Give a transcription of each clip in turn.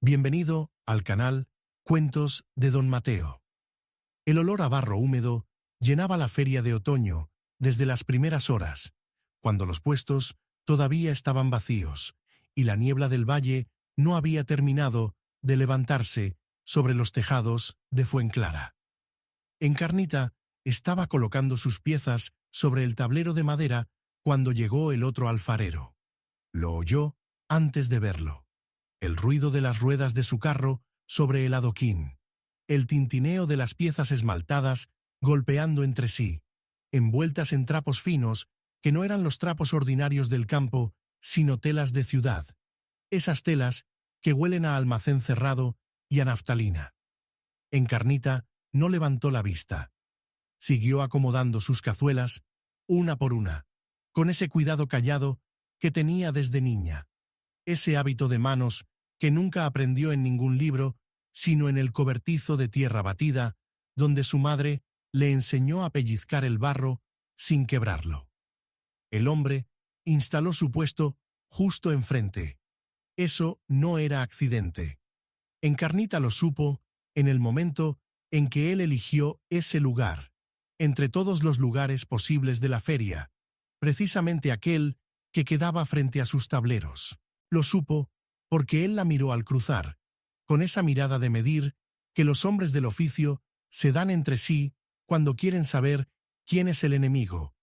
Bienvenido al canal Cuentos de Don Mateo. El olor a barro húmedo llenaba la feria de otoño desde las primeras horas, cuando los puestos todavía estaban vacíos y la niebla del valle no había terminado de levantarse sobre los tejados de Fuenclara. Encarnita estaba colocando sus piezas sobre el tablero de madera cuando llegó el otro alfarero. Lo oyó antes de verlo. El ruido de las ruedas de su carro sobre el adoquín, el tintineo de las piezas esmaltadas golpeando entre sí, envueltas en trapos finos que no eran los trapos ordinarios del campo, sino telas de ciudad, esas telas que huelen a almacén cerrado y a naftalina. Encarnita no levantó la vista. Siguió acomodando sus cazuelas, una por una, con ese cuidado callado que tenía desde niña, ese hábito de manos que nunca aprendió en ningún libro, sino en el cobertizo de tierra batida, donde su madre le enseñó a pellizcar el barro sin quebrarlo. El hombre instaló su puesto justo enfrente. Eso no era accidente. Encarnita lo supo en el momento en que él eligió ese lugar, entre todos los lugares posibles de la feria, precisamente aquel que quedaba frente a sus tableros. Lo supo porque él la miró al cruzar, con esa mirada de medir que los hombres del oficio se dan entre sí cuando quieren saber quién es el enemigo,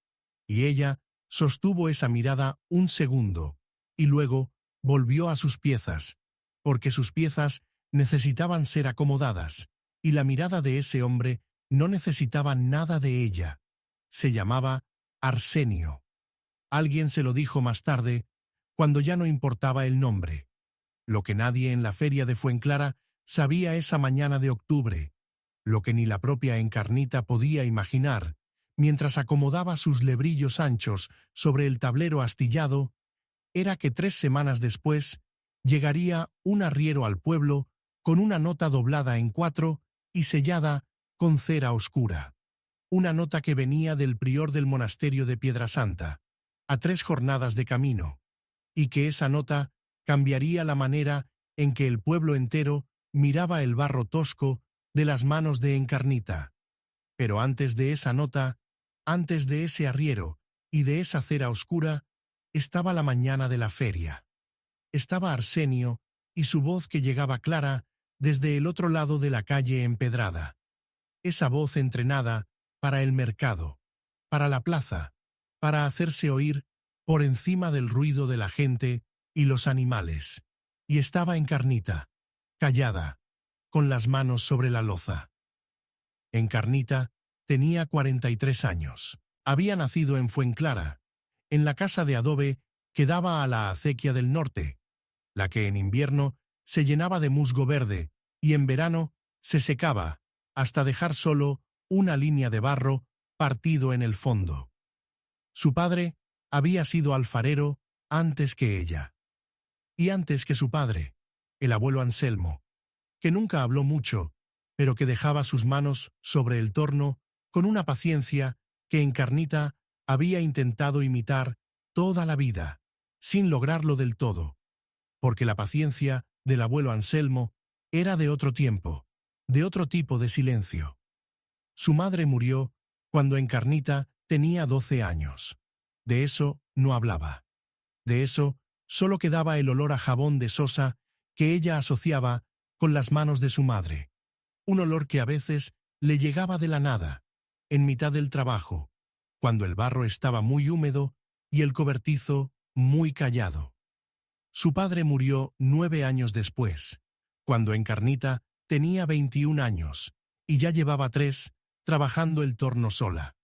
y ella sostuvo esa mirada un segundo, y luego volvió a sus piezas, porque sus piezas necesitaban ser acomodadas, y la mirada de ese hombre no necesitaba nada de ella. Se llamaba Arsenio. Alguien se lo dijo más tarde, cuando ya no importaba el nombre. Lo que nadie en la feria de Fuenclara sabía esa mañana de octubre, lo que ni la propia Encarnita podía imaginar, mientras acomodaba sus lebrillos anchos sobre el tablero astillado, era que 3 semanas después llegaría un arriero al pueblo con una nota doblada en 4 y sellada con cera oscura. Una nota que venía del prior del monasterio de Piedrasanta, a 3 jornadas de camino, y que esa nota cambiaría la manera en que el pueblo entero miraba el barro tosco de las manos de Encarnita. Pero antes de esa nota, antes de ese arriero y de esa cera oscura, estaba la mañana de la feria. Estaba Arsenio y su voz que llegaba clara desde el otro lado de la calle empedrada. Esa voz entrenada para el mercado, para la plaza, para hacerse oír por encima del ruido de la gente y los animales. Y estaba Encarnita, callada, con las manos sobre la loza. Encarnita tenía 43 años. Había nacido en Fuenclara, en la casa de adobe que daba a la acequia del norte, la que en invierno se llenaba de musgo verde y en verano se secaba hasta dejar solo una línea de barro partido en el fondo. Su padre había sido alfarero antes que ella. Y antes que su padre, el abuelo Anselmo, que nunca habló mucho, pero que dejaba sus manos sobre el torno con una paciencia que Encarnita había intentado imitar toda la vida, sin lograrlo del todo, porque la paciencia del abuelo Anselmo era de otro tiempo, de otro tipo de silencio. Su madre murió cuando Encarnita tenía 12 años. De eso no hablaba. De eso solo quedaba el olor a jabón de sosa que ella asociaba con las manos de su madre, un olor que a veces le llegaba de la nada, en mitad del trabajo, cuando el barro estaba muy húmedo y el cobertizo muy callado. Su padre murió 9 años después, cuando Encarnita tenía 21 años, y ya llevaba 3 trabajando el torno sola.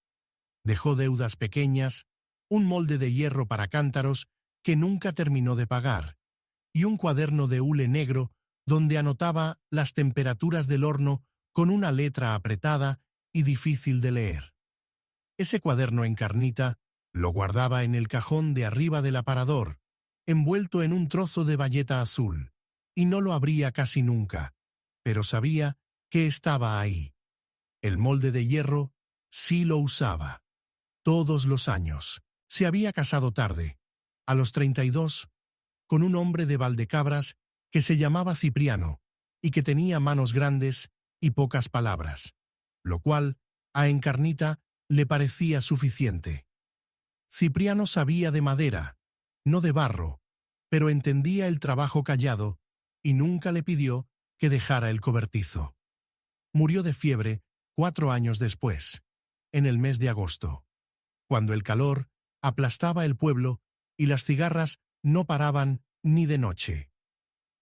Dejó deudas pequeñas, un molde de hierro para cántaros que nunca terminó de pagar, y un cuaderno de hule negro donde anotaba las temperaturas del horno con una letra apretada y difícil de leer. Ese cuaderno Encarnita lo guardaba en el cajón de arriba del aparador, envuelto en un trozo de bayeta azul, y no lo abría casi nunca, pero sabía que estaba ahí. El molde de hierro sí lo usaba. Todos los años. Se había casado tarde, a los 32, con un hombre de Valdecabras que se llamaba Cipriano, y que tenía manos grandes y pocas palabras, lo cual a Encarnita le parecía suficiente. Cipriano sabía de madera, no de barro, pero entendía el trabajo callado y nunca le pidió que dejara el cobertizo. Murió de fiebre 4 años después, en el mes de agosto, cuando el calor aplastaba el pueblo y las cigarras no paraban ni de noche.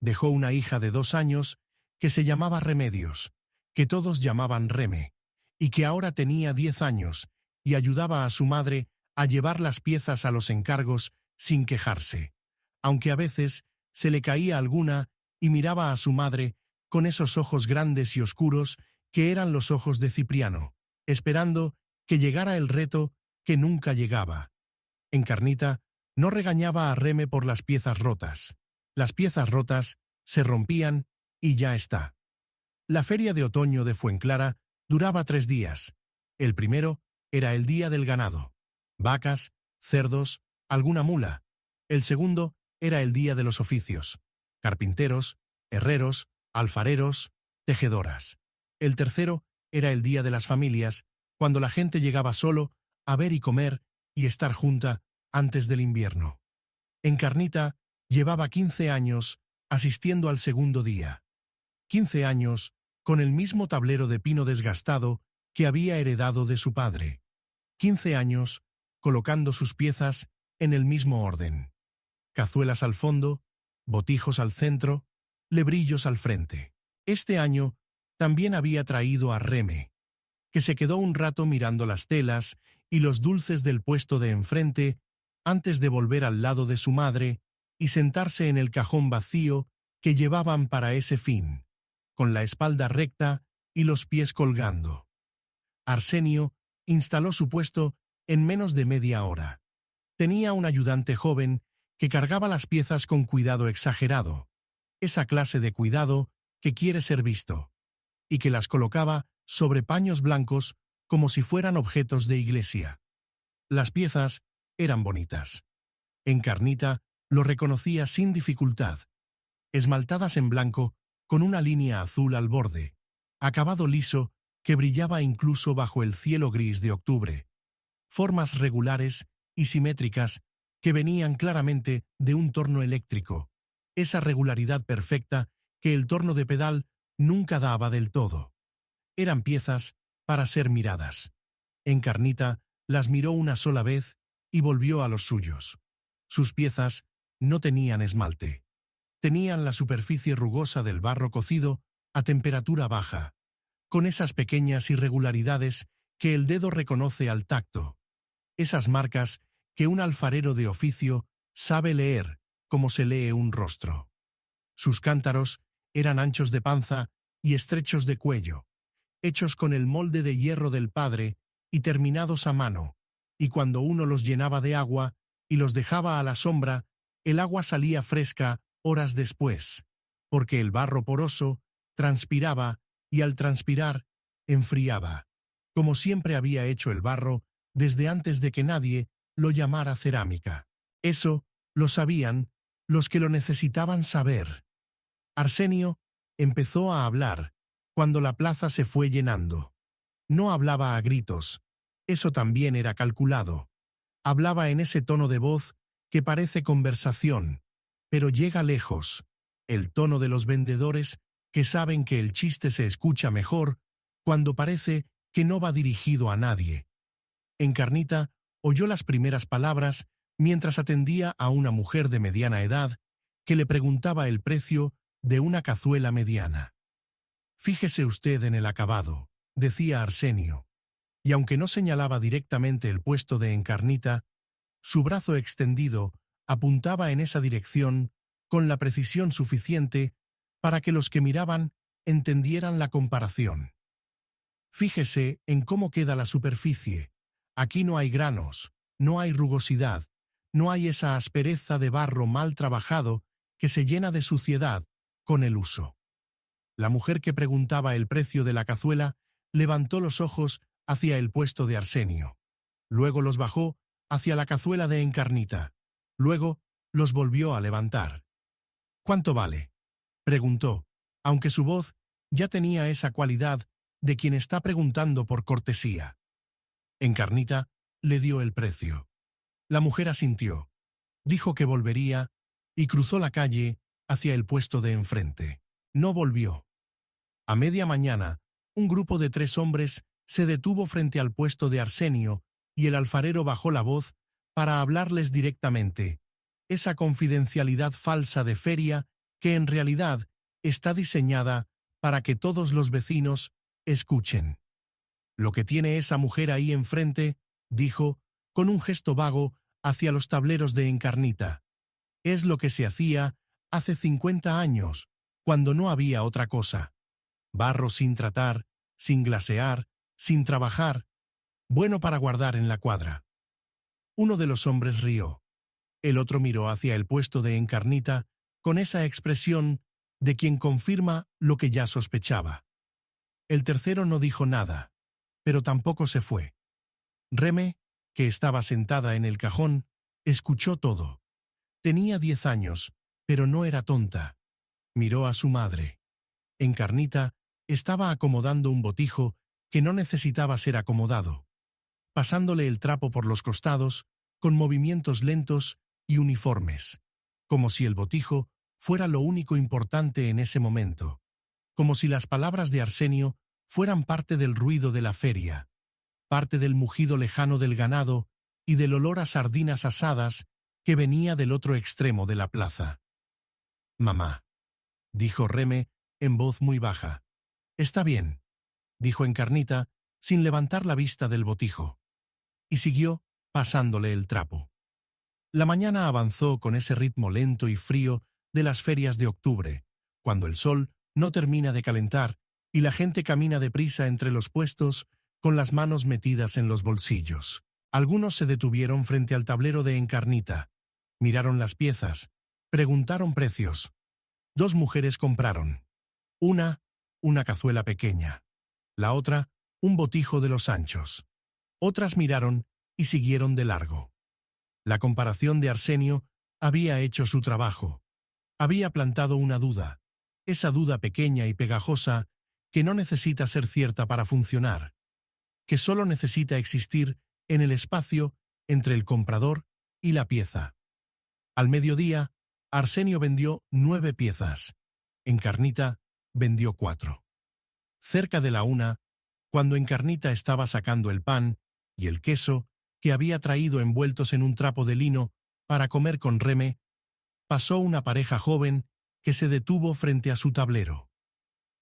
Dejó una hija de 2 años que se llamaba Remedios, que todos llamaban Reme, y que ahora tenía 10 años y ayudaba a su madre a llevar las piezas a los encargos sin quejarse, aunque a veces se le caía alguna y miraba a su madre con esos ojos grandes y oscuros que eran los ojos de Cipriano, esperando que llegara el reto que nunca llegaba. Encarnita no regañaba a Reme por las piezas rotas. Las piezas rotas se rompían y ya está. La feria de otoño de Fuenclara duraba 3 días. El primero era el día del ganado. Vacas, cerdos, alguna mula. El segundo era el día de los oficios. Carpinteros, herreros, alfareros, tejedoras. El tercero era el día de las familias, cuando la gente llegaba solo a ver y comer y estar junta antes del invierno. Encarnita llevaba 15 años asistiendo al segundo día. 15 años con el mismo tablero de pino desgastado que había heredado de su padre. 15 años colocando sus piezas en el mismo orden. Cazuelas al fondo, botijos al centro, lebrillos al frente. Este año también había traído a Reme, que se quedó un rato mirando las telas y los dulces del puesto de enfrente antes de volver al lado de su madre y sentarse en el cajón vacío que llevaban para ese fin, con la espalda recta y los pies colgando. Arsenio instaló su puesto en menos de media hora. Tenía un ayudante joven que cargaba las piezas con cuidado exagerado, esa clase de cuidado que quiere ser visto, y que las colocaba sobre paños blancos como si fueran objetos de iglesia. Las piezas eran bonitas. Encarnita lo reconocía sin dificultad, esmaltadas en blanco con una línea azul al borde, acabado liso que brillaba incluso bajo el cielo gris de octubre, formas regulares y simétricas que venían claramente de un torno eléctrico, esa regularidad perfecta que el torno de pedal nunca daba del todo. Eran piezas para ser miradas. Encarnita las miró una sola vez y volvió a los suyos. Sus piezas no tenían esmalte. Tenían la superficie rugosa del barro cocido a temperatura baja, con esas pequeñas irregularidades que el dedo reconoce al tacto, esas marcas que un alfarero de oficio sabe leer como se lee un rostro. Sus cántaros eran anchos de panza y estrechos de cuello, hechos con el molde de hierro del padre y terminados a mano, y cuando uno los llenaba de agua y los dejaba a la sombra, el agua salía fresca horas después, porque el barro poroso transpiraba y al transpirar enfriaba, como siempre había hecho el barro desde antes de que nadie lo llamara cerámica. Eso lo sabían los que lo necesitaban saber. Arsenio empezó a hablar cuando la plaza se fue llenando. No hablaba a gritos, eso también era calculado. Hablaba en ese tono de voz que parece conversación, pero llega lejos, el tono de los vendedores que saben que el chiste se escucha mejor cuando parece que no va dirigido a nadie. Encarnita oyó las primeras palabras mientras atendía a una mujer de mediana edad que le preguntaba el precio de una cazuela mediana. «Fíjese usted en el acabado», decía Arsenio, y aunque no señalaba directamente el puesto de Encarnita, su brazo extendido apuntaba en esa dirección con la precisión suficiente para que los que miraban entendieran la comparación. «Fíjese en cómo queda la superficie. Aquí no hay granos, no hay rugosidad, no hay esa aspereza de barro mal trabajado que se llena de suciedad con el uso». La mujer que preguntaba el precio de la cazuela levantó los ojos hacia el puesto de Arsenio. Luego los bajó hacia la cazuela de Encarnita. Luego los volvió a levantar. «¿Cuánto vale?». preguntó, aunque su voz ya tenía esa cualidad de quien está preguntando por cortesía. Encarnita le dio el precio. La mujer asintió, dijo que volvería y cruzó la calle hacia el puesto de enfrente. No volvió. A media mañana, un grupo de 3 hombres se detuvo frente al puesto de Arsenio y el alfarero bajó la voz para hablarles directamente. Esa confidencialidad falsa de feria que en realidad está diseñada para que todos los vecinos escuchen. Lo que tiene esa mujer ahí enfrente, dijo, con un gesto vago hacia los tableros de Encarnita, es lo que se hacía hace 50 años, cuando no había otra cosa. Barro sin tratar, sin glasear, sin trabajar, bueno para guardar en la cuadra. Uno de los hombres rió. El otro miró hacia el puesto de Encarnita con esa expresión de quien confirma lo que ya sospechaba. El tercero no dijo nada, pero tampoco se fue. Reme, que estaba sentada en el cajón, escuchó todo. Tenía 10 años, pero no era tonta. Miró a su madre. Encarnita estaba acomodando un botijo que no necesitaba ser acomodado, pasándole el trapo por los costados, con movimientos lentos y uniformes, como si el botijo fuera lo único importante en ese momento, como si las palabras de Arsenio fueran parte del ruido de la feria, parte del mugido lejano del ganado y del olor a sardinas asadas que venía del otro extremo de la plaza. «Mamá», dijo Reme en voz muy baja. «Está bien», dijo Encarnita, sin levantar la vista del botijo, y siguió pasándole el trapo. La mañana avanzó con ese ritmo lento y frío de las ferias de octubre, cuando el sol no termina de calentar y la gente camina deprisa entre los puestos con las manos metidas en los bolsillos. Algunos se detuvieron frente al tablero de Encarnita, miraron las piezas, preguntaron precios. 2 mujeres compraron. Una cazuela pequeña. La otra, un botijo de los anchos. Otras miraron y siguieron de largo. La comparación de Arsenio había hecho su trabajo. Había plantado una duda, esa duda pequeña y pegajosa que no necesita ser cierta para funcionar, que solo necesita existir en el espacio entre el comprador y la pieza. Al mediodía, Arsenio vendió 9 piezas. Encarnita vendió 4. Cerca de la 1, cuando Encarnita estaba sacando el pan y el queso que había traído envueltos en un trapo de lino para comer con Reme, pasó una pareja joven que se detuvo frente a su tablero.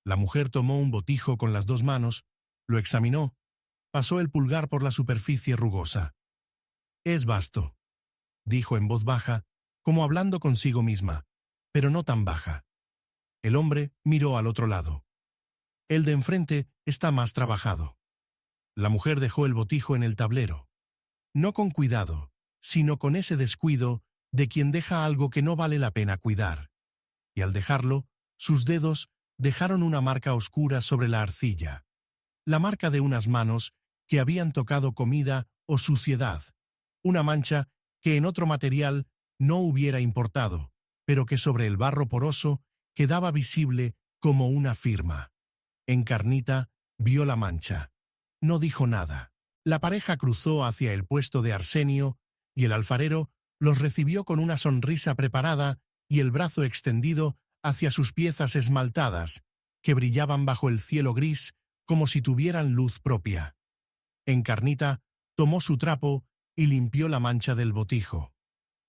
La mujer tomó un botijo con las 2 manos, lo examinó, pasó el pulgar por la superficie rugosa. «Es vasto», dijo en voz baja, como hablando consigo misma, pero no tan baja. El hombre miró al otro lado. «El de enfrente está más trabajado». La mujer dejó el botijo en el tablero. No con cuidado, sino con ese descuido de quien deja algo que no vale la pena cuidar. Y al dejarlo, sus dedos dejaron una marca oscura sobre la arcilla. La marca de unas manos que habían tocado comida o suciedad. Una mancha que en otro material no hubiera importado, pero que sobre el barro poroso quedaba visible como una firma. Encarnita vio la mancha. No dijo nada. La pareja cruzó hacia el puesto de Arsenio y el alfarero los recibió con una sonrisa preparada y el brazo extendido hacia sus piezas esmaltadas, que brillaban bajo el cielo gris como si tuvieran luz propia. Encarnita tomó su trapo y limpió la mancha del botijo.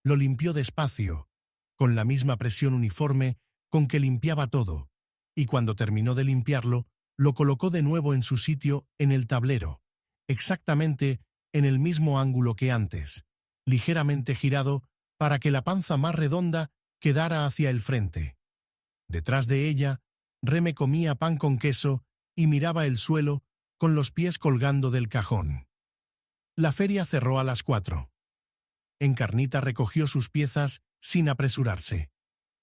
Lo limpió despacio, con la misma presión uniforme con que limpiaba todo, y cuando terminó de limpiarlo, lo colocó de nuevo en su sitio en el tablero, exactamente en el mismo ángulo que antes, ligeramente girado para que la panza más redonda quedara hacia el frente. Detrás de ella, Reme comía pan con queso y miraba el suelo con los pies colgando del cajón. La feria cerró a las 4. Encarnita recogió sus piezas sin apresurarse.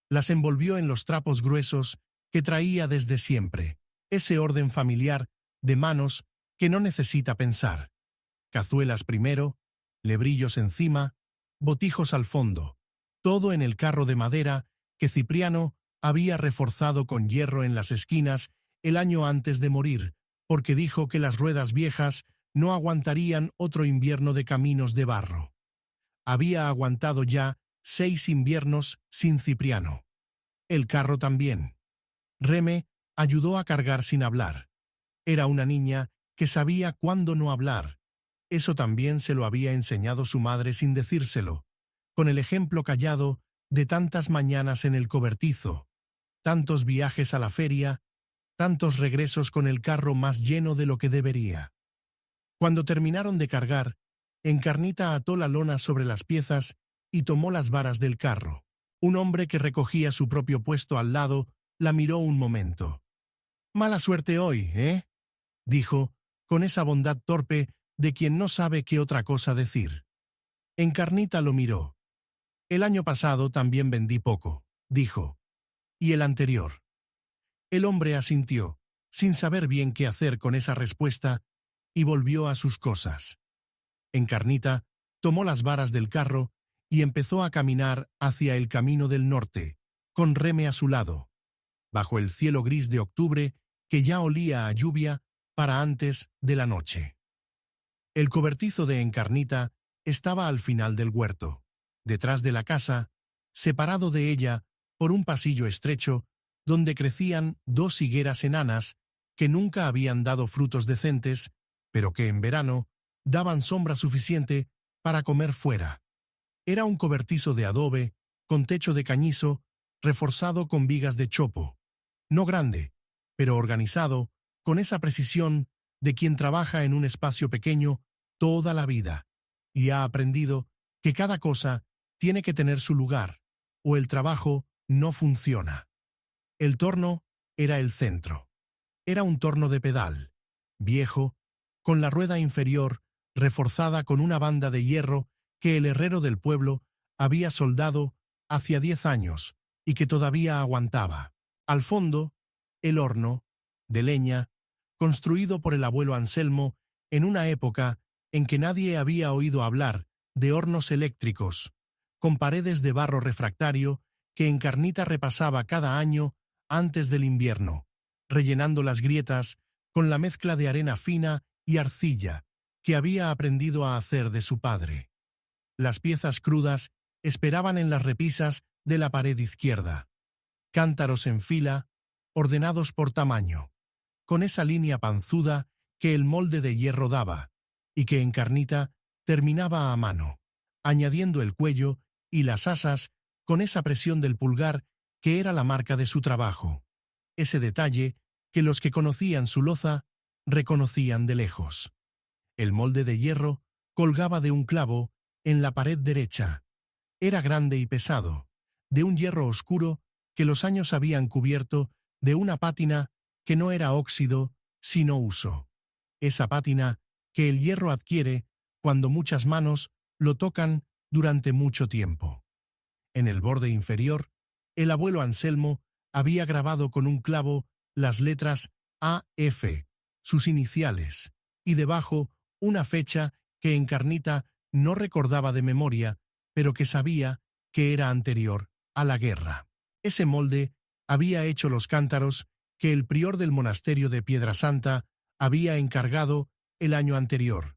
Las envolvió en los trapos gruesos que traía desde siempre, ese orden familiar de manos que no necesita pensar. Cazuelas primero, lebrillos encima, botijos al fondo, todo en el carro de madera que Cipriano había reforzado con hierro en las esquinas el año antes de morir, porque dijo que las ruedas viejas no aguantarían otro invierno de caminos de barro. Había aguantado ya 6 inviernos sin Cipriano. El carro también. Reme ayudó a cargar sin hablar. Era una niña que sabía cuándo no hablar. Eso también se lo había enseñado su madre sin decírselo, con el ejemplo callado de tantas mañanas en el cobertizo, tantos viajes a la feria, tantos regresos con el carro más lleno de lo que debería. Cuando terminaron de cargar, Encarnita ató la lona sobre las piezas y tomó las varas del carro. Un hombre que recogía su propio puesto al lado la miró un momento. «Mala suerte hoy, ¿eh?», dijo, con esa bondad torpe de quien no sabe qué otra cosa decir. Encarnita lo miró. «El año pasado también vendí poco», dijo. «¿Y el anterior?». El hombre asintió, sin saber bien qué hacer con esa respuesta, y volvió a sus cosas. Encarnita tomó las varas del carro y empezó a caminar hacia el camino del norte, con Reme a su lado, bajo el cielo gris de octubre que ya olía a lluvia para antes de la noche. El cobertizo de Encarnita estaba al final del huerto, detrás de la casa, separado de ella por un pasillo estrecho donde crecían 2 higueras enanas que nunca habían dado frutos decentes, pero que en verano daban sombra suficiente para comer fuera. Era un cobertizo de adobe, con techo de cañizo, reforzado con vigas de chopo. No grande, pero organizado con esa precisión de quien trabaja en un espacio pequeño toda la vida, y ha aprendido que cada cosa tiene que tener su lugar, o el trabajo no funciona. El torno era el centro. Era un torno de pedal, viejo, con la rueda inferior reforzada con una banda de hierro que el herrero del pueblo había soldado hacía 10 años y que todavía aguantaba. Al fondo, el horno, de leña, construido por el abuelo Anselmo en una época en que nadie había oído hablar de hornos eléctricos, con paredes de barro refractario que Encarnita repasaba cada año antes del invierno, rellenando las grietas con la mezcla de arena fina y arcilla que había aprendido a hacer de su padre. Las piezas crudas esperaban en las repisas de la pared izquierda, cántaros en fila, ordenados por tamaño, con esa línea panzuda que el molde de hierro daba, y que Encarnita terminaba a mano, añadiendo el cuello y las asas con esa presión del pulgar que era la marca de su trabajo, ese detalle que los que conocían su loza reconocían de lejos. El molde de hierro colgaba de un clavo en la pared derecha. Era grande y pesado, de un hierro oscuro que los años habían cubierto de una pátina que no era óxido, sino uso. Esa pátina que el hierro adquiere cuando muchas manos lo tocan durante mucho tiempo. En el borde inferior, el abuelo Anselmo había grabado con un clavo las letras AF, sus iniciales, y debajo una fecha que Encarnita no recordaba de memoria, pero que sabía que era anterior a la guerra. Ese molde había hecho los cántaros que el prior del monasterio de Piedrasanta había encargado el año anterior,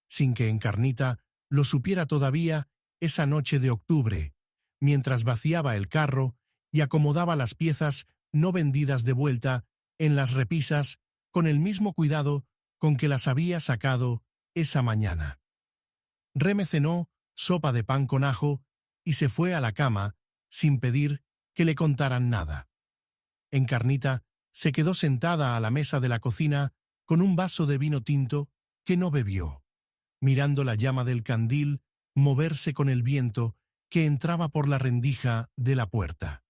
sin que Encarnita lo supiera todavía esa noche de octubre, mientras vaciaba el carro y acomodaba las piezas no vendidas de vuelta en las repisas con el mismo cuidado con que las había sacado esa mañana. Reme cenó sopa de pan con ajo y se fue a la cama sin pedir que le contaran nada. Encarnita se quedó sentada a la mesa de la cocina con un vaso de vino tinto que no bebió, mirando la llama del candil moverse con el viento que entraba por la rendija de la puerta.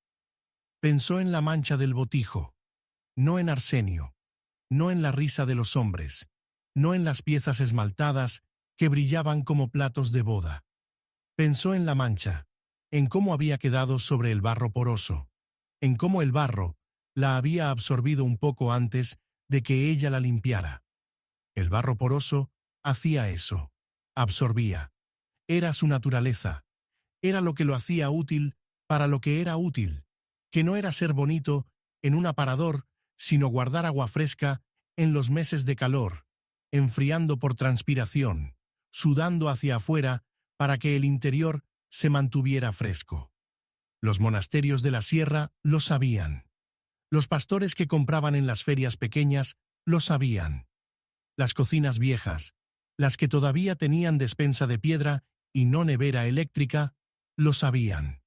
Pensó en la mancha del botijo, no en Arsenio, no en la risa de los hombres, no en las piezas esmaltadas que brillaban como platos de boda. Pensó en la mancha, en cómo había quedado sobre el barro poroso, en cómo el barro la había absorbido un poco antes de que ella la limpiara. El barro poroso hacía eso, absorbía. Era su naturaleza, era lo que lo hacía útil para lo que era útil, que no era ser bonito en un aparador, sino guardar agua fresca en los meses de calor, enfriando por transpiración, sudando hacia afuera para que el interior se mantuviera fresco. Los monasterios de la sierra lo sabían. Los pastores que compraban en las ferias pequeñas lo sabían. Las cocinas viejas, las que todavía tenían despensa de piedra y no nevera eléctrica, lo sabían.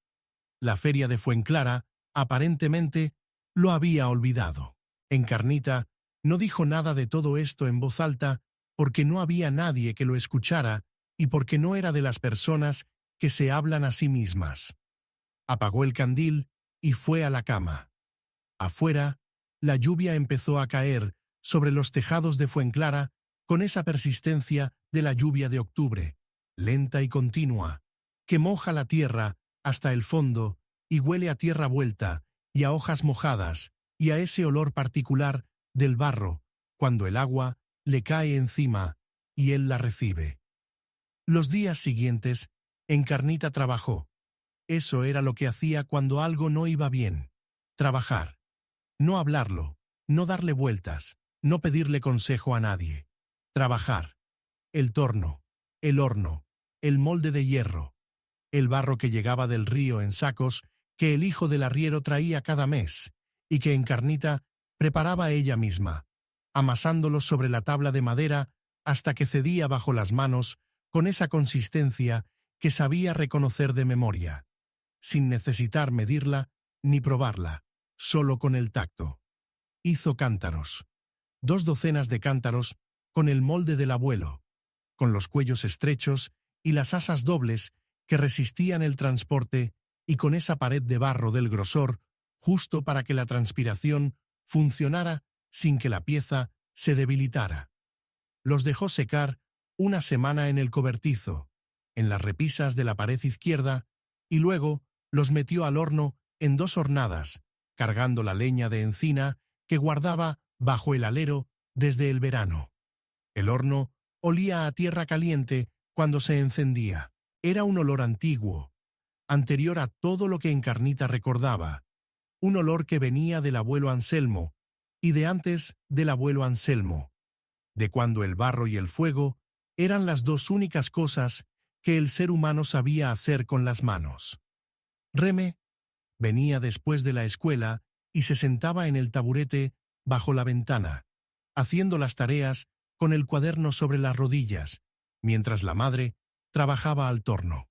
La feria de Fuenclara, aparentemente, lo había olvidado. Encarnita no dijo nada de todo esto en voz alta porque no había nadie que lo escuchara y porque no era de las personas que se hablan a sí mismas. Apagó el candil y fue a la cama. Afuera, la lluvia empezó a caer sobre los tejados de Fuenclara con esa persistencia de la lluvia de octubre, lenta y continua, que moja la tierra hasta el fondo y huele a tierra vuelta y a hojas mojadas y a ese olor particular del barro cuando el agua le cae encima y él la recibe. Los días siguientes, Encarnita trabajó. Eso era lo que hacía cuando algo no iba bien. Trabajar. No hablarlo, no darle vueltas, no pedirle consejo a nadie. Trabajar. El torno, el horno, el molde de hierro, el barro que llegaba del río en sacos que el hijo del arriero traía cada mes y que Encarnita preparaba ella misma, amasándolos sobre la tabla de madera hasta que cedía bajo las manos con esa consistencia que sabía reconocer de memoria, sin necesitar medirla ni probarla, solo con el tacto. Hizo cántaros, 2 docenas de cántaros con el molde del abuelo, con los cuellos estrechos y las asas dobles que resistían el transporte y con esa pared de barro del grosor justo para que la transpiración funcionara sin que la pieza se debilitara. Los dejó secar una semana en el cobertizo, en las repisas de la pared izquierda, y luego los metió al horno en 2 hornadas, cargando la leña de encina que guardaba bajo el alero desde el verano. El horno olía a tierra caliente cuando se encendía. Era un olor antiguo, anterior a todo lo que Encarnita recordaba, un olor que venía del abuelo Anselmo y de antes del abuelo Anselmo, de cuando el barro y el fuego eran las 2 únicas cosas que el ser humano sabía hacer con las manos. Reme venía después de la escuela y se sentaba en el taburete bajo la ventana, haciendo las tareas con el cuaderno sobre las rodillas, mientras la madre trabajaba al torno.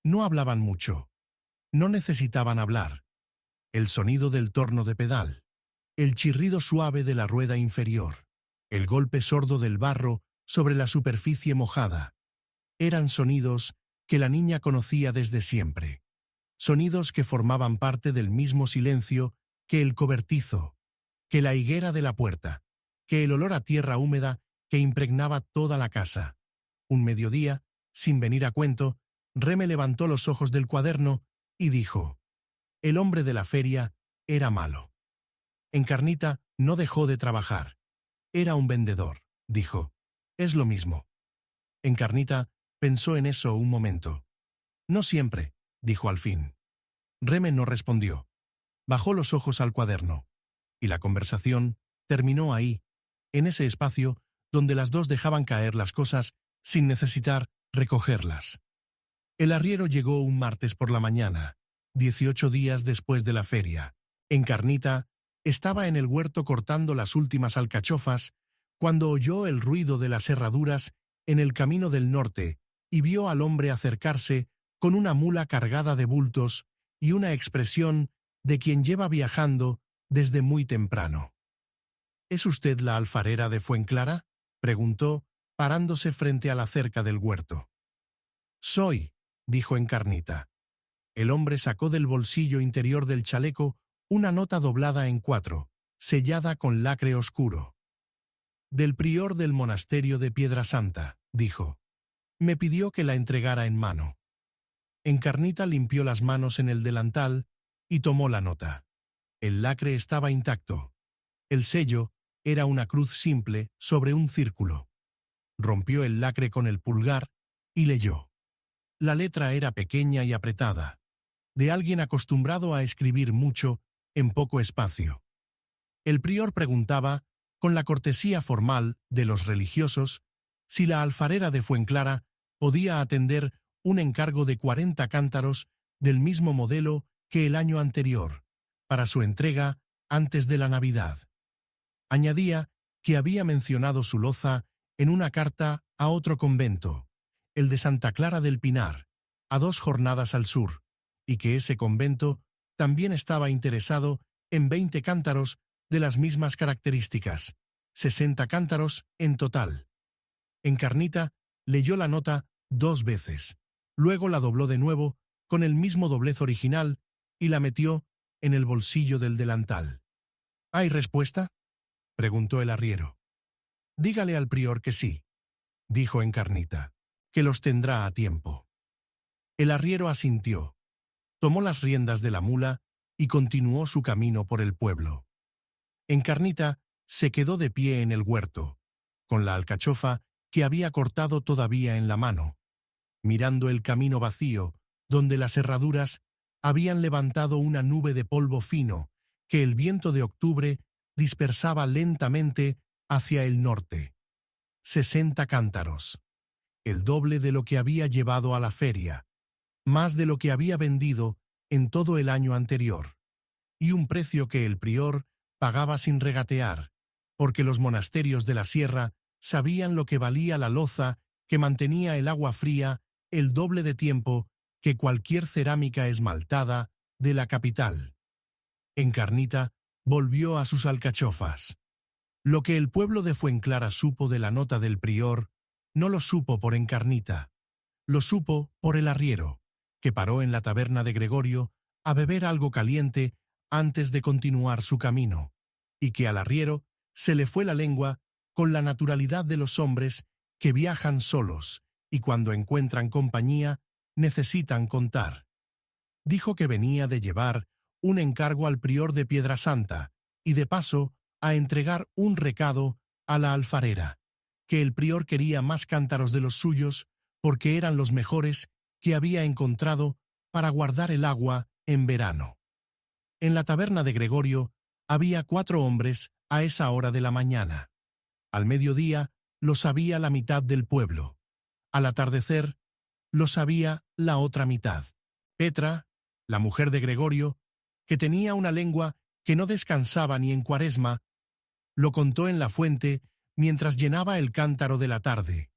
No hablaban mucho. No necesitaban hablar. El sonido del torno de pedal, el chirrido suave de la rueda inferior, el golpe sordo del barro sobre la superficie mojada, eran sonidos que la niña conocía desde siempre. Sonidos que formaban parte del mismo silencio que el cobertizo, que la higuera de la puerta, que el olor a tierra húmeda que impregnaba toda la casa. Un mediodía, sin venir a cuento, Reme levantó los ojos del cuaderno y dijo: el hombre de la feria era malo. Encarnita no dejó de trabajar. Era un vendedor, dijo. Es lo mismo. Encarnita pensó en eso un momento. No siempre, dijo al fin. Reme no respondió. Bajó los ojos al cuaderno. Y la conversación terminó ahí, en ese espacio donde las 2 dejaban caer las cosas sin necesitar recogerlas. El arriero llegó un martes por la mañana, 18 días después de la feria. Encarnita estaba en el huerto cortando las últimas alcachofas cuando oyó el ruido de las herraduras en el camino del norte y vio al hombre acercarse con una mula cargada de bultos y una expresión de quien lleva viajando desde muy temprano. ¿Es usted la alfarera de Fuenclara?, preguntó, parándose frente a la cerca del huerto. Soy, dijo Encarnita. El hombre sacó del bolsillo interior del chaleco una nota doblada en 4, sellada con lacre oscuro. Del prior del monasterio de Piedrasanta, dijo. Me pidió que la entregara en mano. Encarnita limpió las manos en el delantal y tomó la nota. El lacre estaba intacto. El sello era una cruz simple sobre un círculo. Rompió el lacre con el pulgar y leyó. La letra era pequeña y apretada. de alguien acostumbrado a escribir mucho en poco espacio. El prior preguntaba, con la cortesía formal de los religiosos, si la alfarera de Fuenclara podía atender un encargo de 40 cántaros del mismo modelo que el año anterior, para su entrega antes de la Navidad. Añadía que había mencionado su loza en una carta a otro convento, el de Santa Clara del Pinar, a 2 jornadas al sur, y que ese convento también estaba interesado en 20 cántaros de las mismas características, 60 cántaros en total. Encarnita leyó la nota 2 veces, luego la dobló de nuevo con el mismo doblez original y la metió en el bolsillo del delantal. ¿Hay respuesta?, preguntó el arriero. Dígale al prior que sí, dijo Encarnita, que los tendrá a tiempo. El arriero asintió, tomó las riendas de la mula y continuó su camino por el pueblo. Encarnita se quedó de pie en el huerto, con la alcachofa que había cortado todavía en la mano, mirando el camino vacío donde las herraduras habían levantado una nube de polvo fino que el viento de octubre dispersaba lentamente hacia el norte. 60 cántaros, el doble de lo que había llevado a la feria, más de lo que había vendido en todo el año anterior, y un precio que el prior pagaba sin regatear, porque los monasterios de la sierra sabían lo que valía la loza que mantenía el agua fría el doble de tiempo que cualquier cerámica esmaltada de la capital. Encarnita volvió a sus alcachofas. Lo que el pueblo de Fuenclara supo de la nota del prior, no lo supo por Encarnita, lo supo por el arriero, que paró en la taberna de Gregorio a beber algo caliente antes de continuar su camino, y que al arriero se le fue la lengua con la naturalidad de los hombres que viajan solos y cuando encuentran compañía necesitan contar. Dijo que venía de llevar un encargo al prior de Piedrasanta y de paso a entregar un recado a la alfarera, que el prior quería más cántaros de los suyos porque eran los mejores que había encontrado para guardar el agua en verano. En la taberna de Gregorio había 4 hombres a esa hora de la mañana. Al mediodía lo sabía la mitad del pueblo. Al atardecer lo sabía la otra mitad. Petra, la mujer de Gregorio, que tenía una lengua que no descansaba ni en Cuaresma, lo contó en la fuente mientras llenaba el cántaro de la tarde,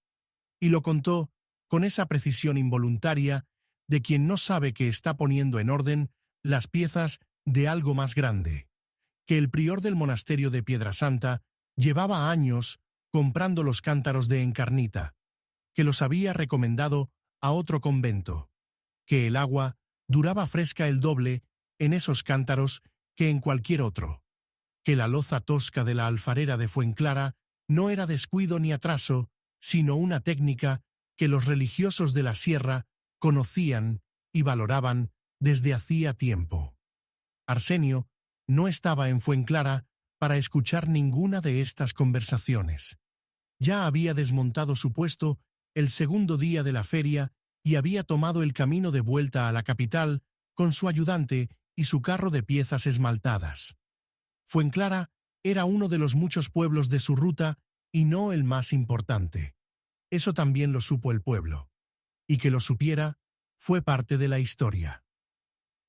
y lo contó con esa precisión involuntaria de quien no sabe que está poniendo en orden las piezas de algo más grande, que el prior del monasterio de Piedrasanta llevaba años comprando los cántaros de Encarnita, que los había recomendado a otro convento, que el agua duraba fresca el doble en esos cántaros que en cualquier otro, que la loza tosca de la alfarera de Fuenclara no era descuido ni atraso, sino una técnica que los religiosos de la sierra conocían y valoraban desde hacía tiempo. Arsenio no estaba en Fuenclara para escuchar ninguna de estas conversaciones. Ya había desmontado su puesto el segundo día de la feria y había tomado el camino de vuelta a la capital con su ayudante y su carro de piezas esmaltadas. Fuenclara era uno de los muchos pueblos de su ruta y no el más importante. Eso también lo supo el pueblo. Y que lo supiera fue parte de la historia.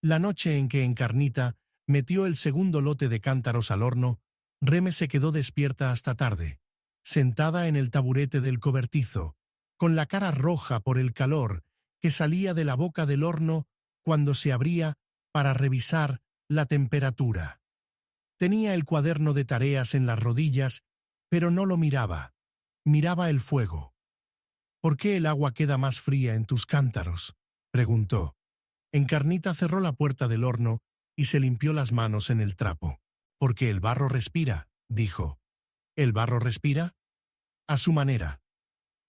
La noche en que Encarnita metió el segundo lote de cántaros al horno, Reme se quedó despierta hasta tarde, sentada en el taburete del cobertizo, con la cara roja por el calor que salía de la boca del horno cuando se abría para revisar la temperatura. Tenía el cuaderno de tareas en las rodillas, pero no lo miraba. Miraba el fuego. «¿Por qué el agua queda más fría en tus cántaros?», preguntó. Encarnita cerró la puerta del horno y se limpió las manos en el trapo. «Porque el barro respira», dijo. «¿El barro respira?». «A su manera».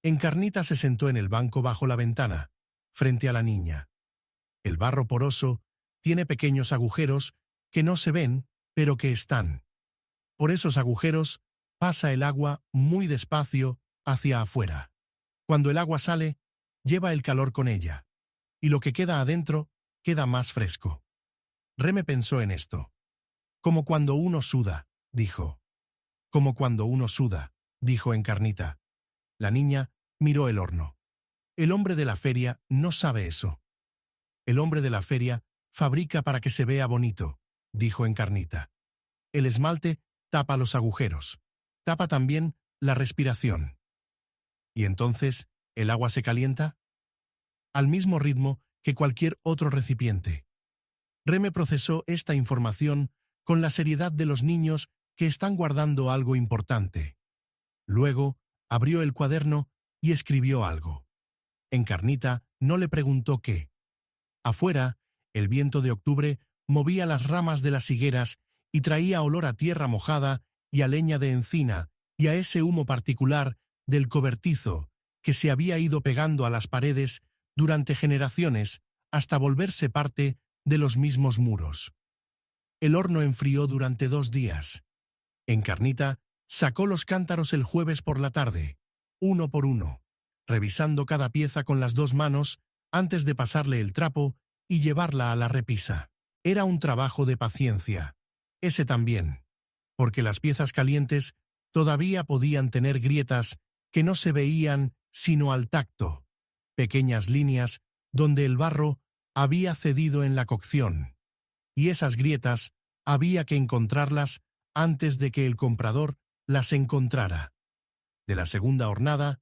Encarnita se sentó en el banco bajo la ventana, frente a la niña. El barro poroso tiene pequeños agujeros que no se ven, pero que están. Por esos agujeros pasa el agua muy despacio hacia afuera. Cuando el agua sale, lleva el calor con ella, y lo que queda adentro queda más fresco. Reme pensó en esto. Como cuando uno suda, dijo. Como cuando uno suda, dijo Encarnita. La niña miró el horno. El hombre de la feria no sabe eso. El hombre de la feria fabrica para que se vea bonito, dijo Encarnita. El esmalte tapa los agujeros. Tapa también la respiración. ¿Y entonces el agua se calienta? Al mismo ritmo que cualquier otro recipiente. Reme procesó esta información con la seriedad de los niños que están guardando algo importante. Luego, abrió el cuaderno y escribió algo. Encarnita no le preguntó qué. Afuera, el viento de octubre movía las ramas de las higueras y traía olor a tierra mojada y a leña de encina y a ese humo particular del cobertizo que se había ido pegando a las paredes durante generaciones hasta volverse parte de los mismos muros. El horno enfrió durante 2 días. Encarnita sacó los cántaros el jueves por la tarde, uno por uno, revisando cada pieza con las 2 manos antes de pasarle el trapo y llevarla a la repisa. Era un trabajo de paciencia. Ese también, porque las piezas calientes todavía podían tener grietas que no se veían sino al tacto, pequeñas líneas donde el barro había cedido en la cocción, y esas grietas había que encontrarlas antes de que el comprador las encontrara. De la segunda hornada,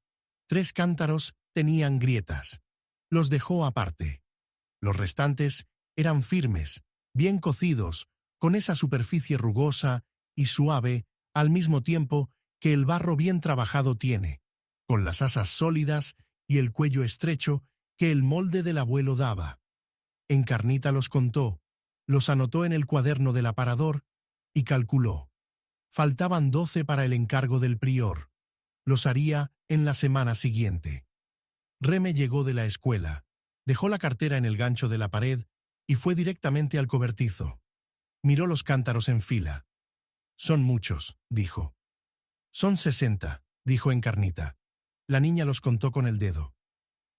3 cántaros tenían grietas. Los dejó aparte. Los restantes eran firmes, bien cocidos, con esa superficie rugosa y suave al mismo tiempo que el barro bien trabajado tiene, con las asas sólidas y el cuello estrecho que el molde del abuelo daba. Encarnita los contó, los anotó en el cuaderno del aparador y calculó. Faltaban 12 para el encargo del prior. Los haría en la semana siguiente. Reme llegó de la escuela, dejó la cartera en el gancho de la pared y fue directamente al cobertizo. Miró los cántaros en fila. Son muchos, dijo. Son 60, dijo Encarnita. La niña los contó con el dedo.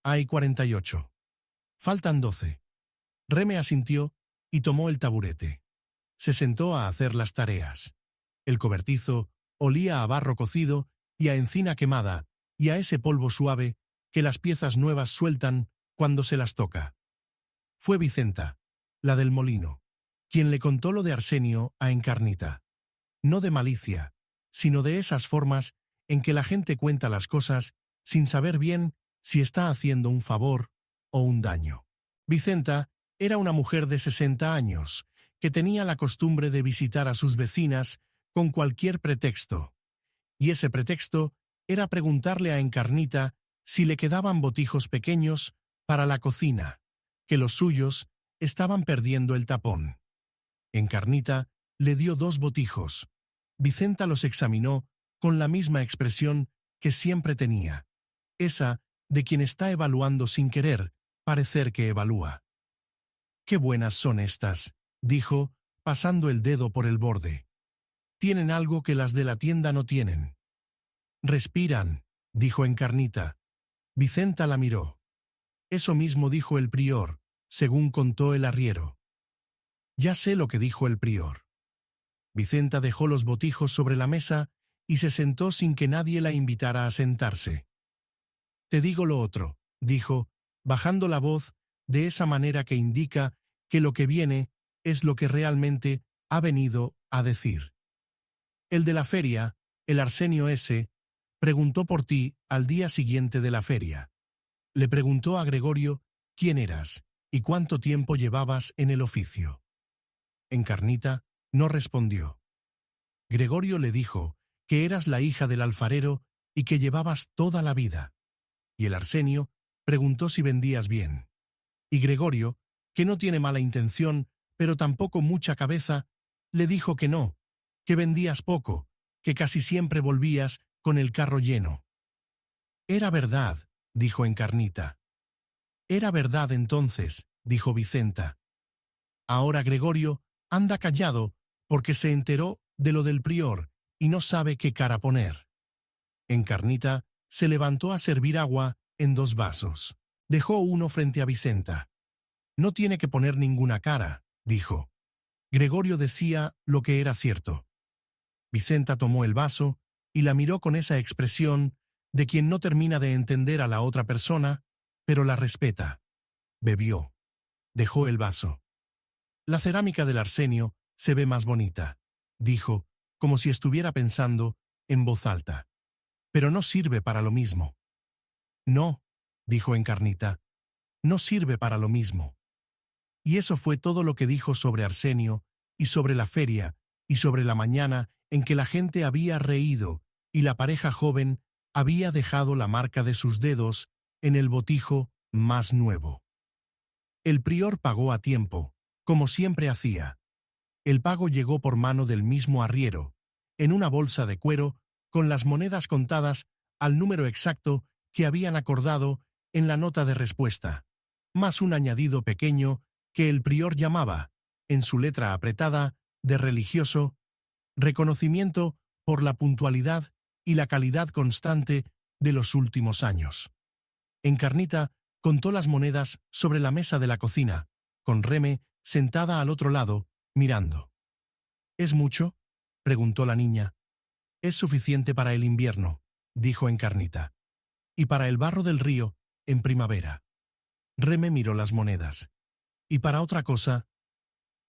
Hay 48. Faltan 12. Reme asintió y tomó el taburete. Se sentó a hacer las tareas. El cobertizo olía a barro cocido y a encina quemada y a ese polvo suave que las piezas nuevas sueltan cuando se las toca. Fue Vicenta, la del molino, quien le contó lo de Arsenio a Encarnita. No de malicia, sino de esas formas en que la gente cuenta las cosas sin saber bien si está haciendo un favor o un daño. Vicenta era una mujer de 60 años, que tenía la costumbre de visitar a sus vecinas con cualquier pretexto, y ese pretexto era preguntarle a Encarnita si le quedaban botijos pequeños para la cocina, que los suyos estaban perdiendo el tapón. Encarnita le dio 2 botijos. Vicenta los examinó con la misma expresión que siempre tenía, esa de quien está evaluando sin querer parecer que evalúa. «Qué buenas son estas», dijo, pasando el dedo por el borde. «Tienen algo que las de la tienda no tienen». «Respiran», dijo Encarnita. Vicenta la miró. Eso mismo dijo el prior, según contó el arriero. Ya sé lo que dijo el prior. Vicenta dejó los botijos sobre la mesa y se sentó sin que nadie la invitara a sentarse. «Te digo lo otro», dijo, bajando la voz de esa manera que indica que lo que viene es lo que realmente ha venido a decir. «El de la feria, el Arsenio ese, preguntó por ti al día siguiente de la feria. Le preguntó a Gregorio quién eras y cuánto tiempo llevabas en el oficio». Encarnita no respondió. Gregorio le dijo que eras la hija del alfarero y que llevabas toda la vida. Y el Arsenio preguntó si vendías bien. Y Gregorio, que no tiene mala intención, pero tampoco mucha cabeza, le dijo que no, que vendías poco, que casi siempre volvías con el carro lleno. «Era verdad», dijo Encarnita. «Era verdad entonces», dijo Vicenta. «Ahora Gregorio anda callado porque se enteró de lo del prior y no sabe qué cara poner». Encarnita se levantó a servir agua en 2 vasos. Dejó uno frente a Vicenta. No tiene que poner ninguna cara, dijo. Gregorio decía lo que era cierto. Vicenta tomó el vaso y la miró con esa expresión de quien no termina de entender a la otra persona, pero la respeta. Bebió. Dejó el vaso. La cerámica del Arsenio se ve más bonita, dijo, como si estuviera pensando en voz alta. Pero no sirve para lo mismo. No, dijo Encarnita, no sirve para lo mismo. Y eso fue todo lo que dijo sobre Arsenio, y sobre la feria, y sobre la mañana en que la gente había reído, y la pareja joven había dejado la marca de sus dedos en el botijo más nuevo. El prior pagó a tiempo, como siempre hacía. El pago llegó por mano del mismo arriero, en una bolsa de cuero, con las monedas contadas al número exacto que habían acordado en la nota de respuesta, más un añadido pequeño que el prior llamaba, en su letra apretada, de religioso, reconocimiento por la puntualidad y la calidad constante de los últimos años. Encarnita contó las monedas sobre la mesa de la cocina, con Reme sentada al otro lado, mirando. ¿Es mucho?, preguntó la niña. Es suficiente para el invierno, dijo Encarnita. Y para el barro del río, en primavera. Reme miró las monedas. ¿Y para otra cosa?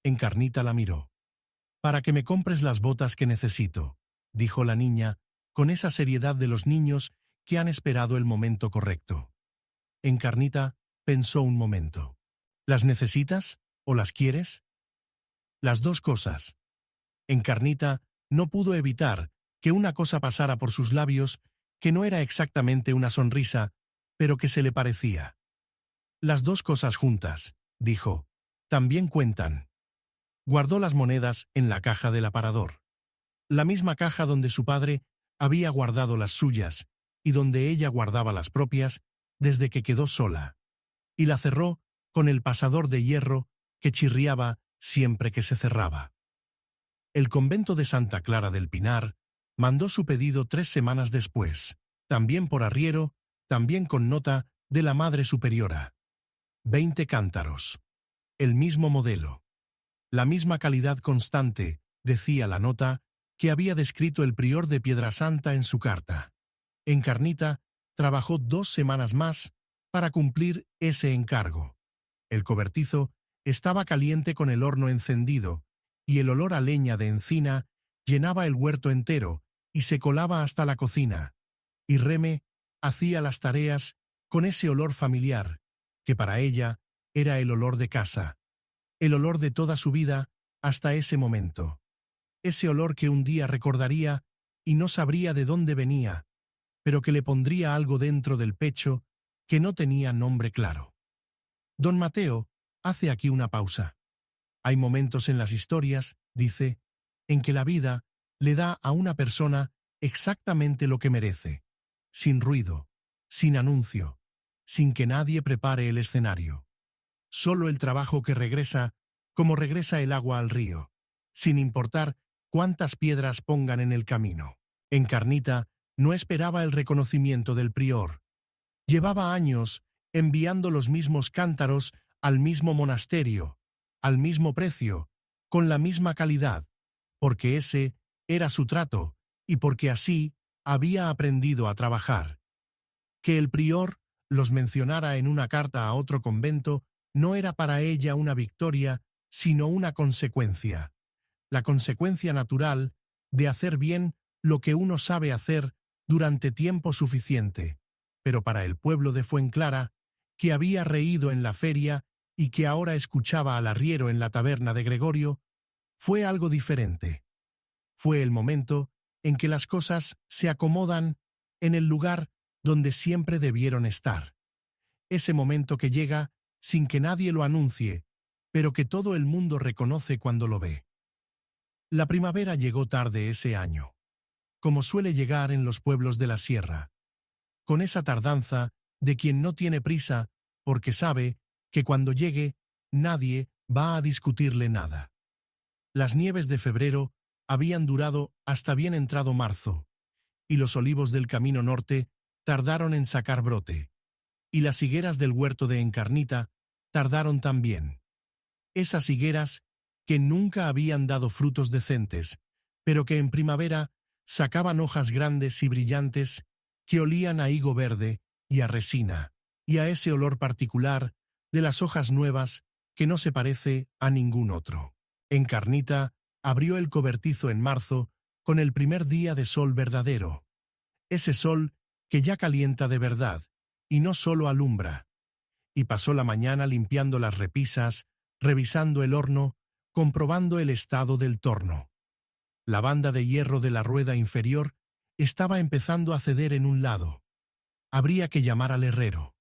Encarnita la miró. Para que me compres las botas que necesito, dijo la niña, con esa seriedad de los niños que han esperado el momento correcto. Encarnita pensó un momento. ¿Las necesitas o las quieres? Las dos cosas. Encarnita no pudo evitar que una cosa pasara por sus labios que no era exactamente una sonrisa, pero que se le parecía. Las dos cosas juntas, dijo, también cuentan. Guardó las monedas en la caja del aparador. La misma caja donde su padre había guardado las suyas y donde ella guardaba las propias desde que quedó sola. Y la cerró con el pasador de hierro que chirriaba siempre que se cerraba. El convento de Santa Clara del Pinar mandó su pedido 3 semanas después, también por arriero, también con nota de la Madre Superiora. 20 cántaros. El mismo modelo. La misma calidad constante, decía la nota, que había descrito el prior de Piedrasanta en su carta. Encarnita trabajó 2 semanas más para cumplir ese encargo. El cobertizo estaba caliente con el horno encendido, y el olor a leña de encina llenaba el huerto entero y se colaba hasta la cocina, y Reme hacía las tareas con ese olor familiar, que para ella era el olor de casa, el olor de toda su vida hasta ese momento, ese olor que un día recordaría y no sabría de dónde venía, pero que le pondría algo dentro del pecho que no tenía nombre claro. Don Mateo hace aquí una pausa. Hay momentos en las historias, dice, en que la vida le da a una persona exactamente lo que merece, sin ruido, sin anuncio, sin que nadie prepare el escenario. Solo el trabajo que regresa, como regresa el agua al río, sin importar cuántas piedras pongan en el camino. Encarnita no esperaba el reconocimiento del prior. Llevaba años enviando los mismos cántaros al mismo monasterio, al mismo precio, con la misma calidad, porque ese era su trato y porque así había aprendido a trabajar. Que el prior los mencionara en una carta a otro convento no era para ella una victoria, sino una consecuencia. La consecuencia natural de hacer bien lo que uno sabe hacer durante tiempo suficiente, pero para el pueblo de Fuenclara, que había reído en la feria y que ahora escuchaba al arriero en la taberna de Gregorio, fue algo diferente. Fue el momento en que las cosas se acomodan en el lugar donde siempre debieron estar. Ese momento que llega sin que nadie lo anuncie, pero que todo el mundo reconoce cuando lo ve. La primavera llegó tarde ese año, como suele llegar en los pueblos de la sierra, con esa tardanza de quien no tiene prisa porque sabe que cuando llegue nadie va a discutirle nada. Las nieves de febrero habían durado hasta bien entrado marzo, y los olivos del camino norte tardaron en sacar brote, y las higueras del huerto de Encarnita tardaron también. Esas higueras que nunca habían dado frutos decentes, pero que en primavera sacaban hojas grandes y brillantes que olían a higo verde y a resina, y a ese olor particular de las hojas nuevas que no se parece a ningún otro. Encarnita abrió el cobertizo en marzo con el primer día de sol verdadero, ese sol que ya calienta de verdad y no solo alumbra, y pasó la mañana limpiando las repisas, revisando el horno, comprobando el estado del torno. La banda de hierro de la rueda inferior estaba empezando a ceder en un lado. Habría que llamar al herrero.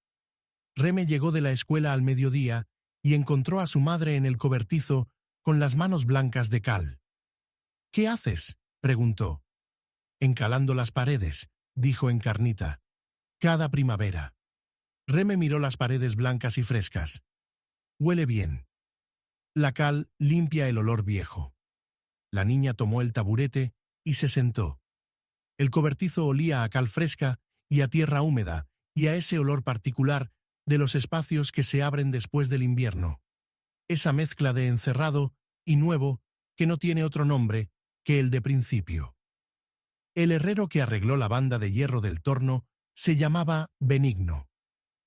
Reme llegó de la escuela al mediodía y encontró a su madre en el cobertizo con las manos blancas de cal. «¿Qué haces?», preguntó. «Encalando las paredes», dijo Encarnita. «Cada primavera». Reme miró las paredes blancas y frescas. «Huele bien. La cal limpia el olor viejo». La niña tomó el taburete y se sentó. El cobertizo olía a cal fresca y a tierra húmeda y a ese olor particular de los espacios que se abren después del invierno. Esa mezcla de encerrado y nuevo que no tiene otro nombre que el de principio. El herrero que arregló la banda de hierro del torno se llamaba Benigno,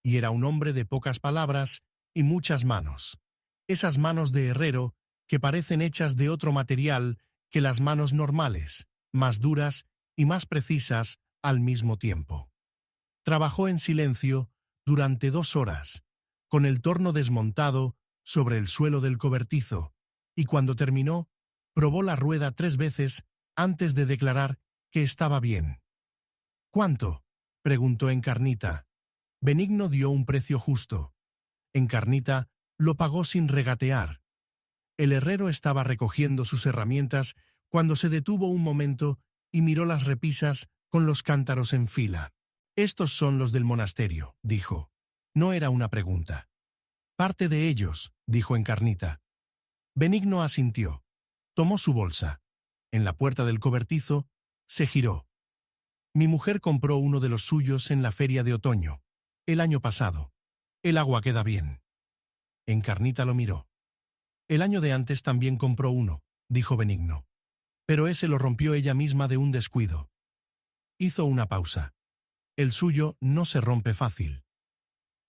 y era un hombre de pocas palabras y muchas manos. Esas manos de herrero que parecen hechas de otro material que las manos normales, más duras y más precisas al mismo tiempo. Trabajó en silencio durante 2 horas, con el torno desmontado sobre el suelo del cobertizo, y cuando terminó, probó la rueda 3 veces antes de declarar que estaba bien. «¿Cuánto?», preguntó Encarnita. Benigno dio un precio justo. Encarnita lo pagó sin regatear. El herrero estaba recogiendo sus herramientas cuando se detuvo un momento y miró las repisas con los cántaros en fila. «Estos son los del monasterio», dijo. No era una pregunta. «Parte de ellos», dijo Encarnita. Benigno asintió. Tomó su bolsa. En la puerta del cobertizo se giró. «Mi mujer compró uno de los suyos en la feria de otoño, el año pasado. El agua queda bien». Encarnita lo miró. «El año de antes también compró uno», dijo Benigno. «Pero ese lo rompió ella misma de un descuido». Hizo una pausa. «El suyo no se rompe fácil».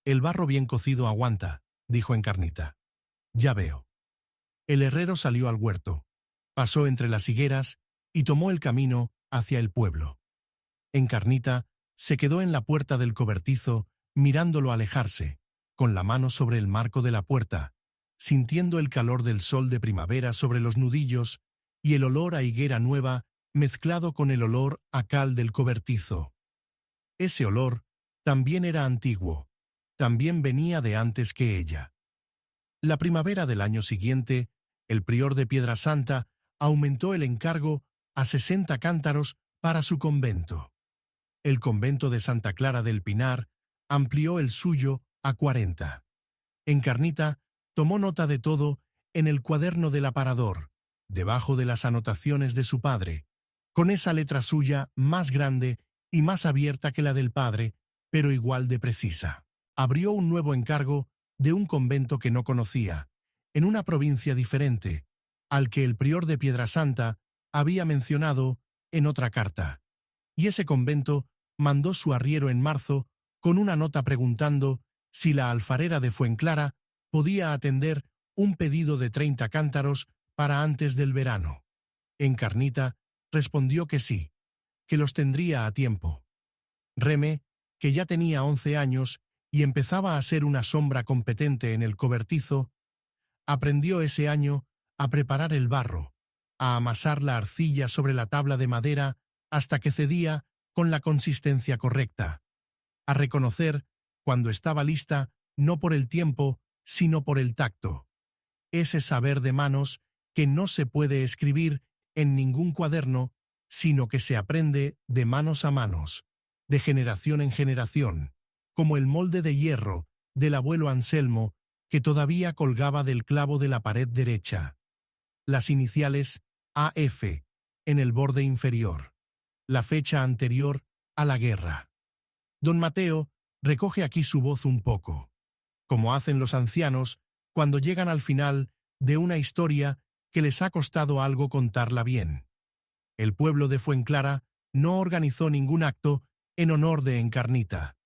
«El barro bien cocido aguanta», dijo Encarnita. «Ya veo». El herrero salió al huerto, pasó entre las higueras y tomó el camino hacia el pueblo. Encarnita se quedó en la puerta del cobertizo mirándolo alejarse, con la mano sobre el marco de la puerta, sintiendo el calor del sol de primavera sobre los nudillos y el olor a higuera nueva mezclado con el olor a cal del cobertizo. Ese olor también era antiguo, también venía de antes que ella. La primavera del año siguiente, el prior de Piedrasanta aumentó el encargo a 60 cántaros para su convento. El convento de Santa Clara del Pinar amplió el suyo a 40. Encarnita tomó nota de todo en el cuaderno del aparador, debajo de las anotaciones de su padre, con esa letra suya más grande y más abierta que la del padre, pero igual de precisa. Abrió un nuevo encargo de un convento que no conocía, en una provincia diferente, al que el prior de Piedrasanta había mencionado en otra carta, y ese convento mandó su arriero en marzo con una nota preguntando si la alfarera de Fuenclara podía atender un pedido de 30 cántaros para antes del verano. Encarnita respondió que sí, que los tendría a tiempo. Reme, que ya tenía 11 años y empezaba a ser una sombra competente en el cobertizo, aprendió ese año a preparar el barro, a amasar la arcilla sobre la tabla de madera hasta que cedía con la consistencia correcta, a reconocer, cuando estaba lista, no por el tiempo, sino por el tacto. Ese saber de manos que no se puede escribir en ningún cuaderno, sino que se aprende de manos a manos, de generación en generación, como el molde de hierro del abuelo Anselmo que todavía colgaba del clavo de la pared derecha. Las iniciales AF en el borde inferior, la fecha anterior a la guerra. Don Mateo recoge aquí su voz un poco. como hacen los ancianos cuando llegan al final de una historia que les ha costado algo contarla bien. El pueblo de Fuenclara no organizó ningún acto en honor de Encarnita.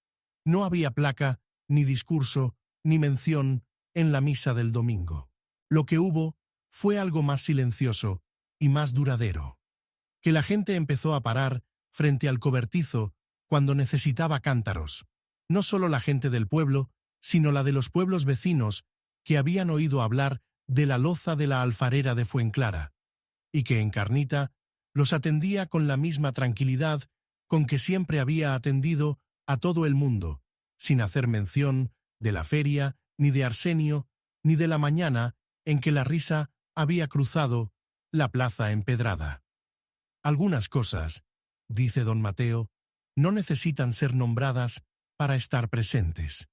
No había placa, ni discurso, ni mención en la misa del domingo. Lo que hubo fue algo más silencioso y más duradero. Que la gente empezó a parar frente al cobertizo cuando necesitaba cántaros. No solo la gente del pueblo, sino la de los pueblos vecinos que habían oído hablar de la loza de la alfarera de Fuenclara, y que Encarnita los atendía con la misma tranquilidad con que siempre había atendido a todo el mundo, sin hacer mención de la feria, ni de Arsenio, ni de la mañana en que la risa había cruzado la plaza empedrada. Algunas cosas, dice don Mateo, no necesitan ser nombradas para estar presentes.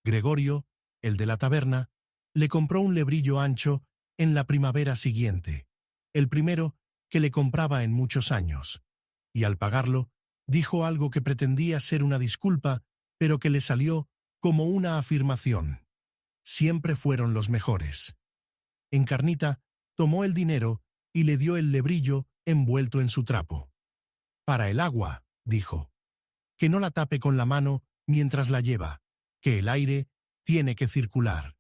Gregorio, el de la taberna, le compró un lebrillo ancho en la primavera siguiente, el primero que le compraba en muchos años, y al pagarlo, dijo algo que pretendía ser una disculpa, pero que le salió como una afirmación. Siempre fueron los mejores. Encarnita tomó el dinero y le dio el lebrillo envuelto en su trapo. Para el agua, dijo. Que no la tape con la mano mientras la lleva, que el aire tiene que circular.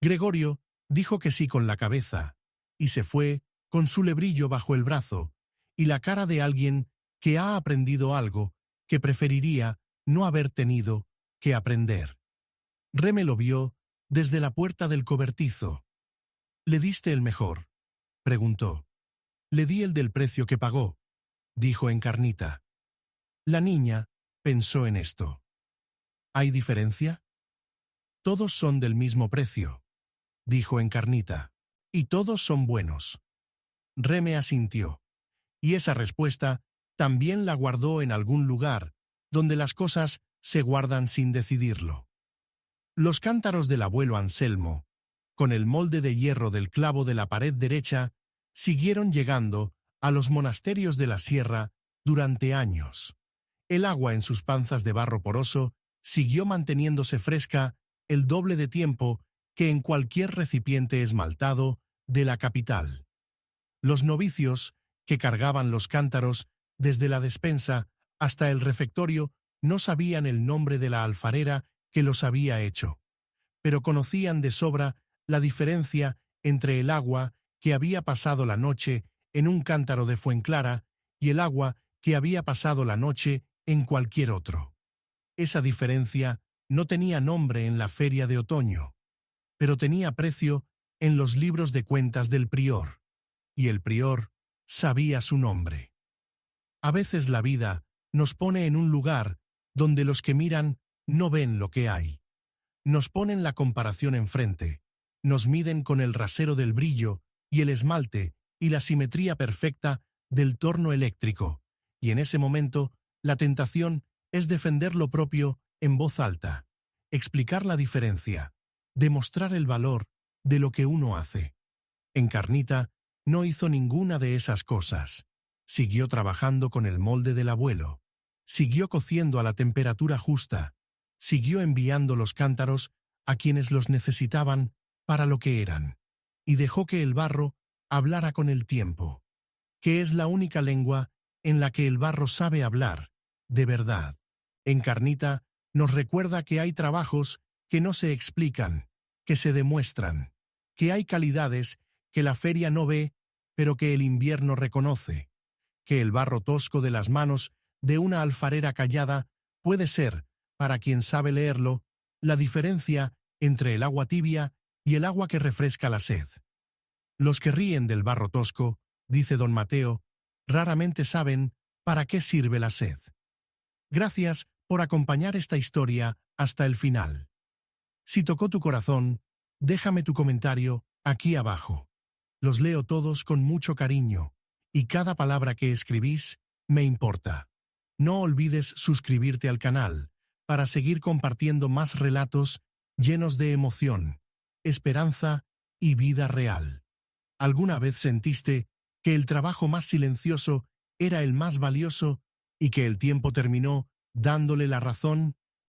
Gregorio dijo que sí con la cabeza, y se fue con su lebrillo bajo el brazo, y la cara de alguien que ha aprendido algo que preferiría no haber tenido que aprender. Reme lo vio desde la puerta del cobertizo. ¿Le diste el mejor?, preguntó. Le di el del precio que pagó, dijo Encarnita. La niña pensó en esto. ¿Hay diferencia? Todos son del mismo precio, dijo Encarnita, y todos son buenos. Reme asintió, y esa respuesta también la guardó en algún lugar donde las cosas se guardan sin decidirlo. Los cántaros del abuelo Anselmo, con el molde de hierro del clavo de la pared derecha, siguieron llegando a los monasterios de la sierra durante años. El agua en sus panzas de barro poroso siguió manteniéndose fresca el doble de tiempo que en cualquier recipiente esmaltado de la capital. Los novicios, que cargaban los cántaros desde la despensa hasta el refectorio, no sabían el nombre de la alfarera que los había hecho, pero conocían de sobra la diferencia entre el agua que había pasado la noche en un cántaro de Fuenclara y el agua que había pasado la noche en cualquier otro. Esa diferencia no tenía nombre en la feria de otoño, pero tenía precio en los libros de cuentas del prior, y el prior sabía su nombre. A veces la vida nos pone en un lugar donde los que miran no ven lo que hay. Nos ponen la comparación enfrente, nos miden con el rasero del brillo y el esmalte y la simetría perfecta del torno eléctrico, y en ese momento la tentación es defender lo propio en voz alta, explicar la diferencia, demostrar el valor de lo que uno hace. Encarnita no hizo ninguna de esas cosas. Siguió trabajando con el molde del abuelo, siguió cociendo a la temperatura justa, siguió enviando los cántaros a quienes los necesitaban para lo que eran, y dejó que el barro hablara con el tiempo, que es la única lengua en la que el barro sabe hablar, de verdad. Encarnita nos recuerda que hay trabajos que no se explican, que se demuestran, que hay calidades que la feria no ve, pero que el invierno reconoce, que el barro tosco de las manos de una alfarera callada puede ser, para quien sabe leerlo, la diferencia entre el agua tibia y el agua que refresca la sed. Los que ríen del barro tosco, dice don Mateo, raramente saben para qué sirve la sed. Gracias por acompañar esta historia hasta el final. Si tocó tu corazón, déjame tu comentario aquí abajo. Los leo todos con mucho cariño, y cada palabra que escribís me importa. No olvides suscribirte al canal para seguir compartiendo más relatos llenos de emoción, esperanza y vida real. ¿Alguna vez sentiste que el trabajo más silencioso era el más valioso y que el tiempo terminó dándole la razón?